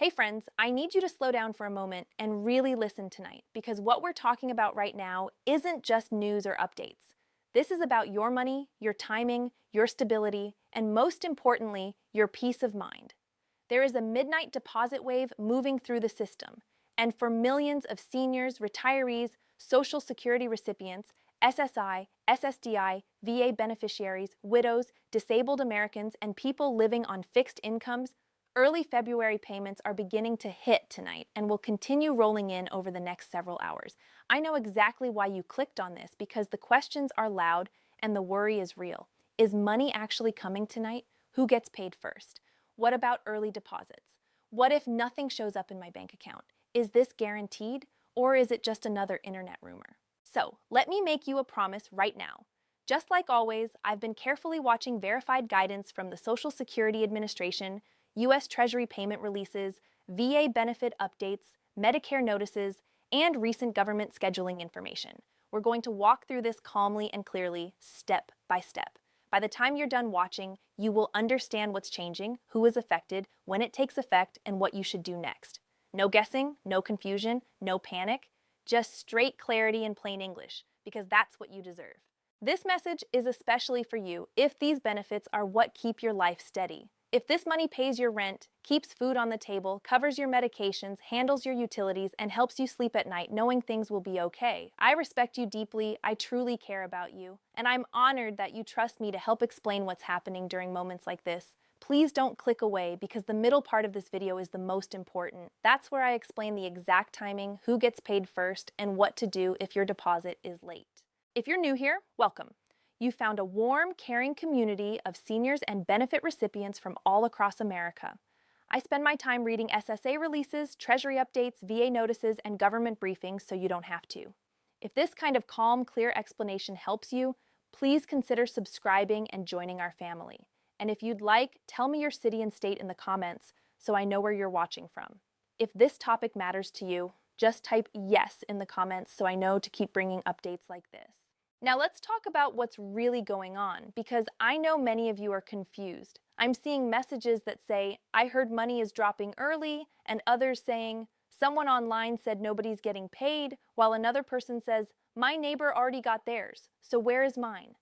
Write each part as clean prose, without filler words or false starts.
Hey friends, I need you to slow down for a moment and really listen tonight because what we're talking about right now isn't just news or updates. This is about your money, your timing, your stability, and most importantly, your peace of mind. There is a midnight deposit wave moving through the system, and for millions of seniors, retirees, Social Security recipients, SSI, SSDI, VA beneficiaries, widows, disabled Americans, and people living on fixed incomes, early February payments are beginning to hit tonight and will continue rolling in over the next several hours. I know exactly why you clicked on this because the questions are loud and the worry is real. Is money actually coming tonight? Who gets paid first? What about early deposits? What if nothing shows up in my bank account? Is this guaranteed, or is it just another internet rumor? So, let me make you a promise right now. Just like always, I've been carefully watching verified guidance from the Social Security Administration, U.S. Treasury payment releases, VA benefit updates, Medicare notices, and recent government scheduling information. We're going to walk through this calmly and clearly, step by step. By the time you're done watching, you will understand what's changing, who is affected, when it takes effect, and what you should do next. No guessing, no confusion, no panic, just straight clarity in plain English, because that's what you deserve. This message is especially for you if these benefits are what keep your life steady. If this money pays your rent, keeps food on the table, covers your medications, handles your utilities, and helps you sleep at night knowing things will be okay, I respect you deeply, I truly care about you, and I'm honored that you trust me to help explain what's happening during moments like this. Please don't click away because the middle part of this video is the most important. That's where I explain the exact timing, who gets paid first, and what to do if your deposit is late. If you're new here, welcome. You found a warm, caring community of seniors and benefit recipients from all across America. I spend my time reading SSA releases, Treasury updates, VA notices, and government briefings so you don't have to. If this kind of calm, clear explanation helps you, please consider subscribing and joining our family. And if you'd like, tell me your city and state in the comments so I know where you're watching from. If this topic matters to you, just type yes in the comments so I know to keep bringing updates like this. Now let's talk about what's really going on, because I know many of you are confused. I'm seeing messages that say, I heard money is dropping early, and others saying, someone online said nobody's getting paid, while another person says, my neighbor already got theirs, so where is mine?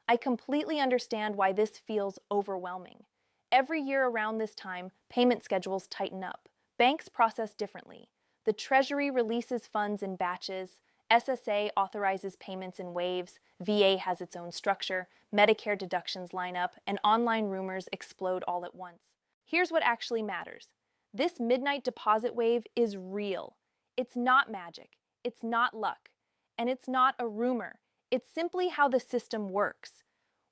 I completely understand why this feels overwhelming. Every year around this time, payment schedules tighten up. Banks process differently. The Treasury releases funds in batches. SSA authorizes payments in waves, VA has its own structure, Medicare deductions line up, and online rumors explode all at once. Here's what actually matters. This midnight deposit wave is real. It's not magic, it's not luck, and it's not a rumor. It's simply how the system works.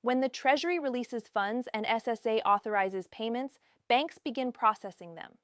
When the Treasury releases funds and SSA authorizes payments, banks begin processing them.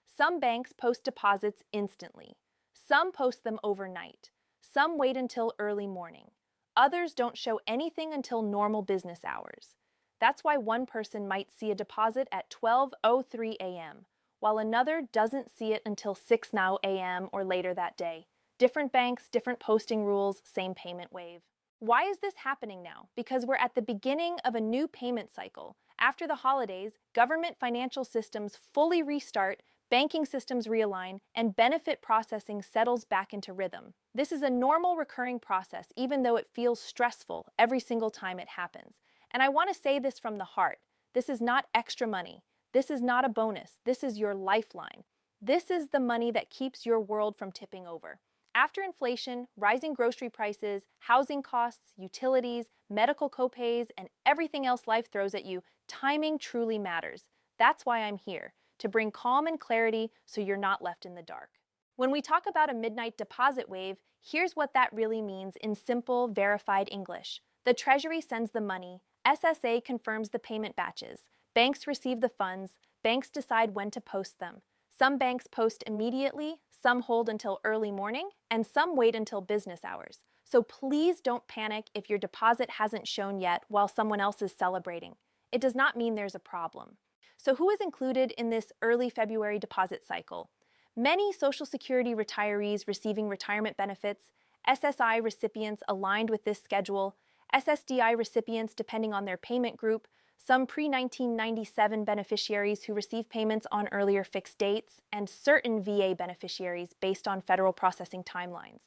Some banks post deposits instantly. Some post them overnight. Some wait until early morning. Others don't show anything until normal business hours. That's why one person might see a deposit at 12:03 a.m., while another doesn't see it until 6 a.m. or later that day. Different banks, different posting rules, same payment wave. Why is this happening now? Because we're at the beginning of a new payment cycle. After the holidays, government financial systems fully restart, banking systems realign, and benefit processing settles back into rhythm. This is a normal recurring process, even though it feels stressful every single time it happens. And I want to say this from the heart. This is not extra money. This is not a bonus. This is your lifeline. This is the money that keeps your world from tipping over. After inflation, rising grocery prices, housing costs, utilities, medical copays, and everything else life throws at you, timing truly matters. That's why I'm here, to bring calm and clarity so you're not left in the dark. When we talk about a midnight deposit wave, here's what that really means in simple, verified English. The Treasury sends the money, SSA confirms the payment batches, banks receive the funds, banks decide when to post them. Some banks post immediately, some hold until early morning, and some wait until business hours. So please don't panic if your deposit hasn't shown yet while someone else is celebrating. It does not mean there's a problem. So who is included in this early February deposit cycle? Many Social Security retirees receiving retirement benefits, SSI recipients aligned with this schedule, SSDI recipients depending on their payment group, some pre-1997 beneficiaries who receive payments on earlier fixed dates, and certain VA beneficiaries based on federal processing timelines.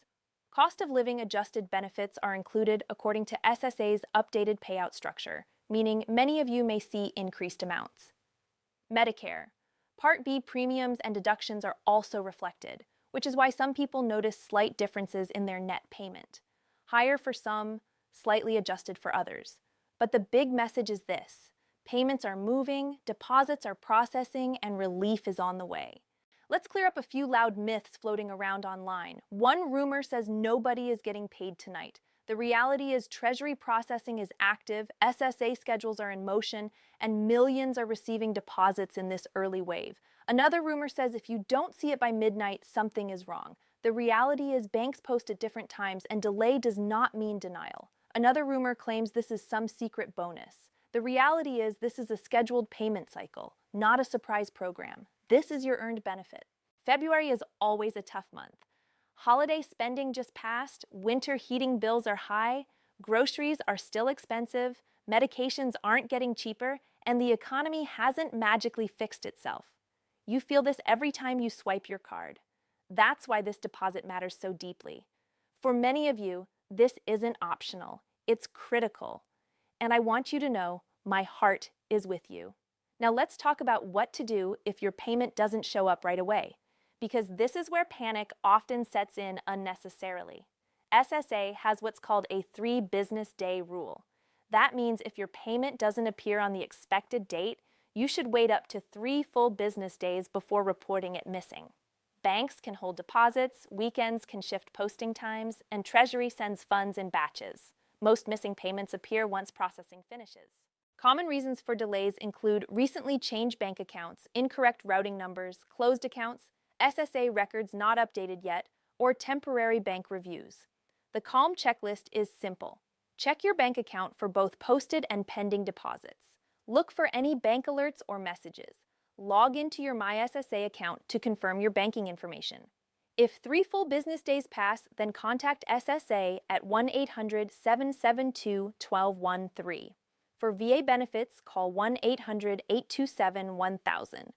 Cost of living adjusted benefits are included according to SSA's updated payout structure, meaning many of you may see increased amounts. Medicare. Part B premiums and deductions are also reflected, which is why some people notice slight differences in their net payment. Higher for some, slightly adjusted for others. But the big message is this: payments are moving, deposits are processing, and relief is on the way. Let's clear up a few loud myths floating around online. One rumor says nobody is getting paid tonight. The reality is Treasury processing is active, SSA schedules are in motion, and millions are receiving deposits in this early wave. Another rumor says if you don't see it by midnight, something is wrong. The reality is banks post at different times, and delay does not mean denial. Another rumor claims this is some secret bonus. The reality is this is a scheduled payment cycle, not a surprise program. This is your earned benefit. February is always a tough month. Holiday spending just passed, winter heating bills are high, groceries are still expensive, medications aren't getting cheaper, and the economy hasn't magically fixed itself. You feel this every time you swipe your card. That's why this deposit matters so deeply. For many of you, this isn't optional, it's critical. And I want you to know my heart is with you. Now let's talk about what to do if your payment doesn't show up right away, because this is where panic often sets in unnecessarily. SSA has what's called a 3-business-day rule. That means if your payment doesn't appear on the expected date, you should wait up to 3 full business days before reporting it missing. Banks can hold deposits, weekends can shift posting times, and Treasury sends funds in batches. Most missing payments appear once processing finishes. Common reasons for delays include recently changed bank accounts, incorrect routing numbers, closed accounts, SSA records not updated yet, or temporary bank reviews. The CALM checklist is simple. Check your bank account for both posted and pending deposits. Look for any bank alerts or messages. Log into your MySSA account to confirm your banking information. If 3 full business days pass, then contact SSA at 1-800-772-1213. For VA benefits, call 1-800-827-1000.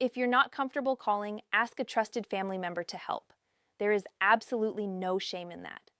If you're not comfortable calling, ask a trusted family member to help. There is absolutely no shame in that.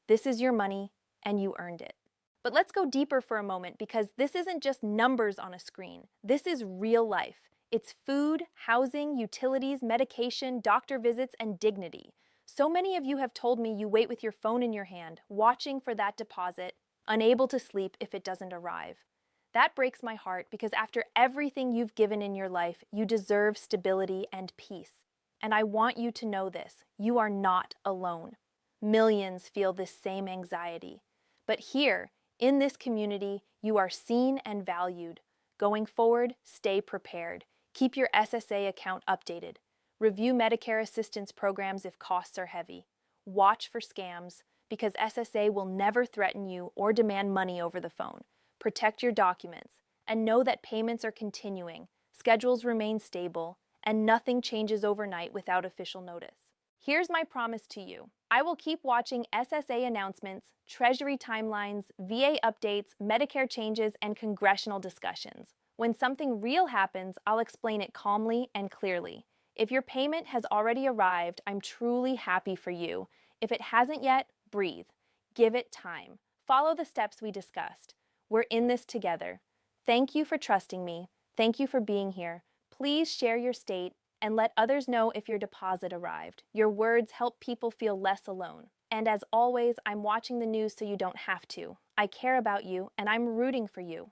This is your money, and you earned it. But let's go deeper for a moment, because this isn't just numbers on a screen. This is real life. It's food, housing, utilities, medication, doctor visits, and dignity. So many of you have told me you wait with your phone in your hand, watching for that deposit, unable to sleep if it doesn't arrive. That breaks my heart, because after everything you've given in your life, you deserve stability and peace. And I want you to know this: you are not alone. Millions feel this same anxiety. But here, in this community, you are seen and valued. Going forward, stay prepared. Keep your SSA account updated. Review Medicare assistance programs if costs are heavy. Watch for scams, because SSA will never threaten you or demand money over the phone. Protect your documents, and know that payments are continuing, schedules remain stable, and nothing changes overnight without official notice. Here's my promise to you. I will keep watching SSA announcements, Treasury timelines, VA updates, Medicare changes, and congressional discussions. When something real happens, I'll explain it calmly and clearly. If your payment has already arrived, I'm truly happy for you. If it hasn't yet, breathe. Give it time. Follow the steps we discussed. We're in this together. Thank you for trusting me. Thank you for being here. Please share your state and let others know if your deposit arrived. Your words help people feel less alone. And as always, I'm watching the news so you don't have to. I care about you, and I'm rooting for you.